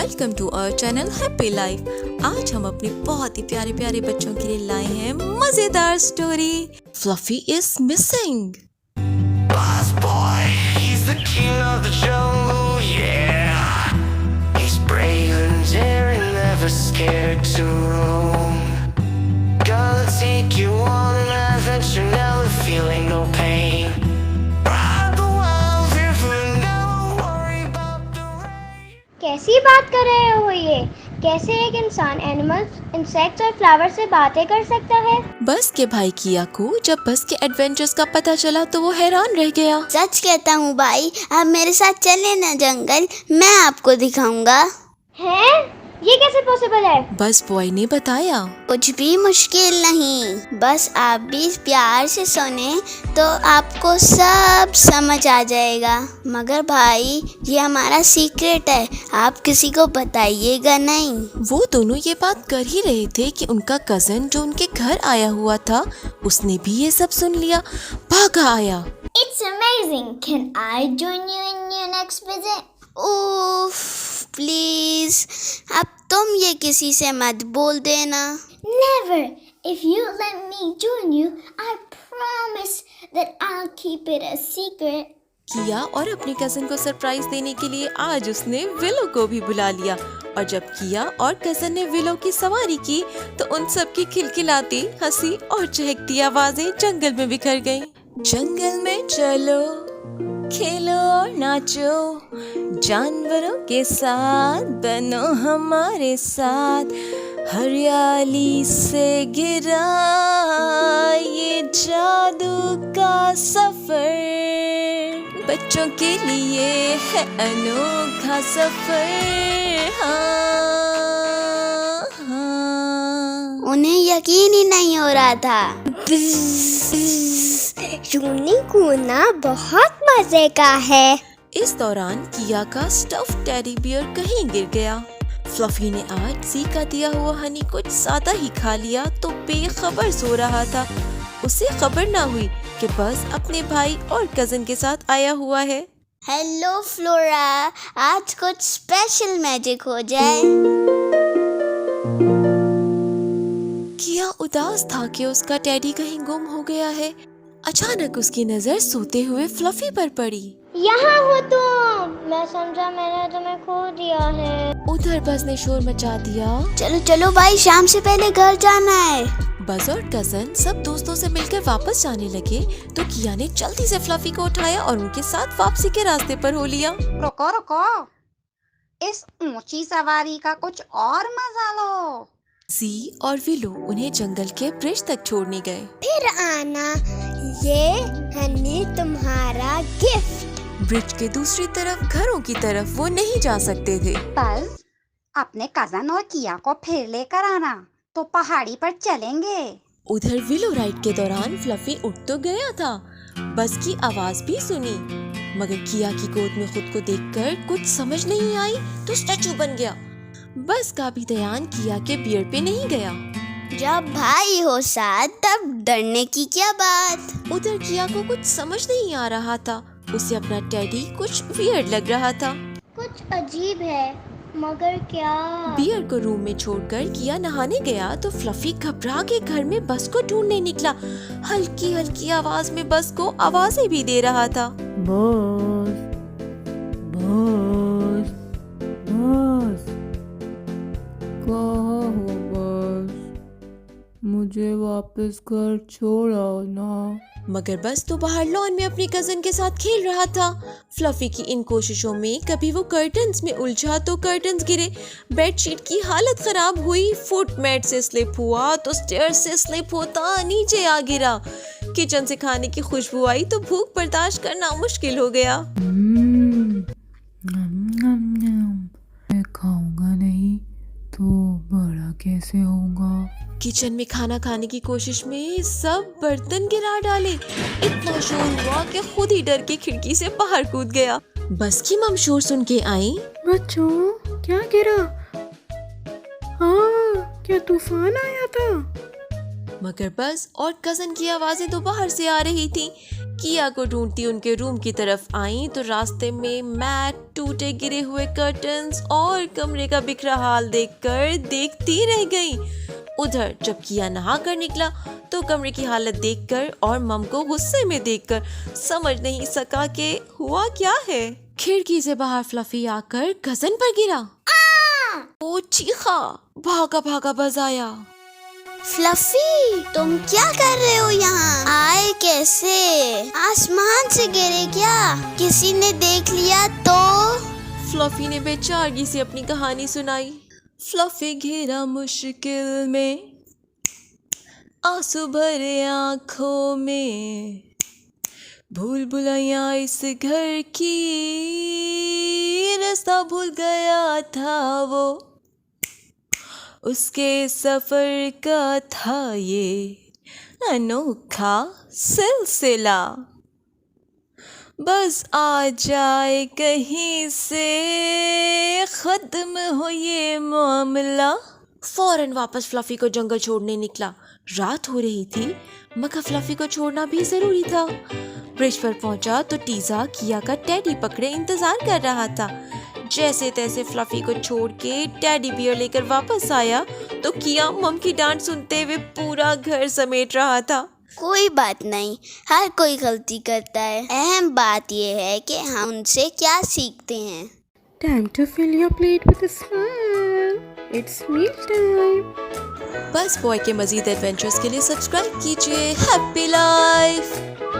Welcome to our channel happy life. आज हम अपने बहुत ही प्यारे प्यारे बच्चों के लिए लाए हैं मजेदार story fluffy is missing. Boss boy, he's the king of the jungle, yeah. He's brave and daring, never scared to roam. Gonna take you on an adventure, never feeling no pain. Ride the wild river, never worry about the rain. कैसी बात कर रहे हो ये? कैसे एक इंसान animals, insects और फ्लावर से बातें कर सकता है? बस के भाई किया को जब बस के एडवेंचर्स का पता चला तो वो हैरान रह गया। सच कहता हूँ भाई, आप मेरे साथ चले ना जंगल, मैं आपको दिखाऊंगा। हैं? ये कैसे पॉसिबल है? बस बॉय ने बताया। कुछ भी मुश्किल नहीं, बस आप भी प्यार से सुने तो आपको सब समझ आ जाएगा। मगर भाई ये हमारा सीक्रेट है, आप किसी को बताइएगा नहीं। वो दोनों ये बात कर ही रहे थे कि उनका कजन जो उनके घर आया हुआ था उसने भी ये सब सुन लिया, भागा आया। It's amazing. Can I join you in your next visit? उफ, प्लीज अब तुम ये किसी से मत बोल देना। Never. If you let me join you, I promise that I'll keep it a secret. किया और अपने कजन को सरप्राइज देने के लिए आज उसने विलो को भी बुला लिया। और जब किया और कजन ने विलो की सवारी की तो उन सब की खिलखिलाती हंसी और चहकती आवाजें जंगल में बिखर गईं। जंगल में चलो, खेलो और नाचो, जानवरों के साथ बनो हमारे साथ, हरियाली से गिरा ये जादू का सफर, बच्चों के लिए है अनोखा सफर। हाँ, हाँ। उन्हें यकीन ही नहीं हो रहा था। यूनिकॉर्न बहुत मजे का है। इस दौरान किया का स्टफ टेडी बियर कहीं गिर गया। फ्लफी ने आज सी का दिया हुआ हनी कुछ ज्यादा ही खा लिया तो बेखबर सो रहा था। उसे खबर ना हुई कि बस अपने भाई और कजन के साथ आया हुआ है। हेलो फ्लोरा, आज कुछ स्पेशल मैजिक हो जाए। किया उदास था कि उसका टेडी कहीं गुम हो गया है। अचानक उसकी नजर सोते हुए फ्लफी पर पड़ी। यहाँ हो तुम। मैं समझा मैंने तुम्हें खो दिया है। उधर बस ने शोर मचा दिया। चलो चलो भाई, शाम से पहले घर जाना है। बस और कजन सब दोस्तों से मिलकर वापस जाने लगे तो किया ने जल्दी से फ्लफी को उठाया और उनके साथ वापसी के रास्ते पर हो लिया। रुको रुको, इस ऊंची सवारी का कुछ और मजा लो। जी और विलो उन्हें जंगल के ब्रिज तक छोड़ने गए। फिर आना, ये हनी तुम्हारा गिफ्ट। ब्रिज के दूसरी तरफ घरों की तरफ वो नहीं जा सकते थे। बस अपने कजन और किया को फिर लेकर आना, तो पहाड़ी पर चलेंगे। उधर विलो राइड के दौरान फ्लफी उठ तो गया था, बस की आवाज भी सुनी, मगर किया की गोद में खुद को देखकर कुछ समझ नहीं आई तो स्टैचू बन गया। बस का भी ध्यान किया के बियर पे नहीं गया। जब भाई हो साथ तब डरने की क्या बात। उधर किया को कुछ समझ नहीं आ रहा था, उसे अपना टेडी कुछ वियर्ड लग रहा था। कुछ अजीब है, मगर क्या? बियर को रूम में छोड़कर किया नहाने गया तो फ्लफी घबरा के घर में बस को ढूंढने निकला। हल्की हल्की आवाज में बस को आवाजें भी दे रहा था। बस, बस, बस, कहाँ हो बस? मुझे वापस घर छोड़ आओ ना। मगर बस तो बाहर लॉन में अपने कजन के साथ खेल रहा था। फ्लफी की इन कोशिशों में कभी वो कर्टन्स में उलझा तो कर्टन्स गिरे, बेडशीट की हालत खराब हुई, फुट मैट से स्लिप हुआ तो स्टेयर से स्लिप होता नीचे आ गिरा। किचन से खाने की खुशबू आई तो भूख बर्दाश्त करना मुश्किल हो गया। मैं खाऊंगा नहीं तो बड़ा कैसे होऊंगा? किचन में खाना खाने की कोशिश में सब बर्तन गिरा डाले। इतना शोर हुआ कि खुद ही डर के खिड़की से बाहर कूद गया। बस की मम शोर सुन के आई। बच्चों, क्या गिरा? हाँ, क्या तूफान आया था? मगर बस और कजन की आवाजें तो बाहर से आ रही थी। किया को ढूंढती उनके रूम की तरफ आई तो रास्ते में मैट, टूटे गिरे हुए कर्टन्स और कमरे का बिखरा हाल देखकर देखती रह गई। उधर जब किया नहा कर निकला तो कमरे की हालत देखकर और मम को गुस्से में देखकर समझ नहीं सका कि हुआ क्या है। खिड़की से बाहर फ्लफी आकर कजन पर गिरा। वो चीखा, भागा भागा बजाया। फ्लफी, तुम क्या कर रहे हो यहाँ? आए कैसे? आसमान से गिरे क्या? किसी ने देख लिया तो? फ्लफी ने बेचारगी से अपनी कहानी सुनाई। फ्लफी घिरा मुश्किल में, आंसू भरे आंखों में, भूल भुलैया इस घर की, रास्ता भूल गया था वो, उसके सफर का था ये अनोखा सिलसिला। बस आ जाए कहीं से, खत्म हो ये मामला। फौरन वापस फ्लफी को जंगल छोड़ने निकला। रात हो रही थी मगर फ्लफी को छोड़ना भी जरूरी था। ब्रिज पर पहुंचा तो टीजा किया का टेडी पकड़े इंतजार कर रहा था। जैसे तैसे फ्लफी को छोड़ के टेडी बियर लेकर वापस आया तो किया मम की डांट सुनते हुए पूरा घर समेट रहा था। कोई बात नहीं, हर कोई गलती करता है। अहम बात यह है कि हम उनसे क्या सीखते हैं। Time to fill your plate with a smile. It's meal time. बस बॉय के मजीद एडवेंचर्स के लिए सब्सक्राइब कीजिए। Happy life.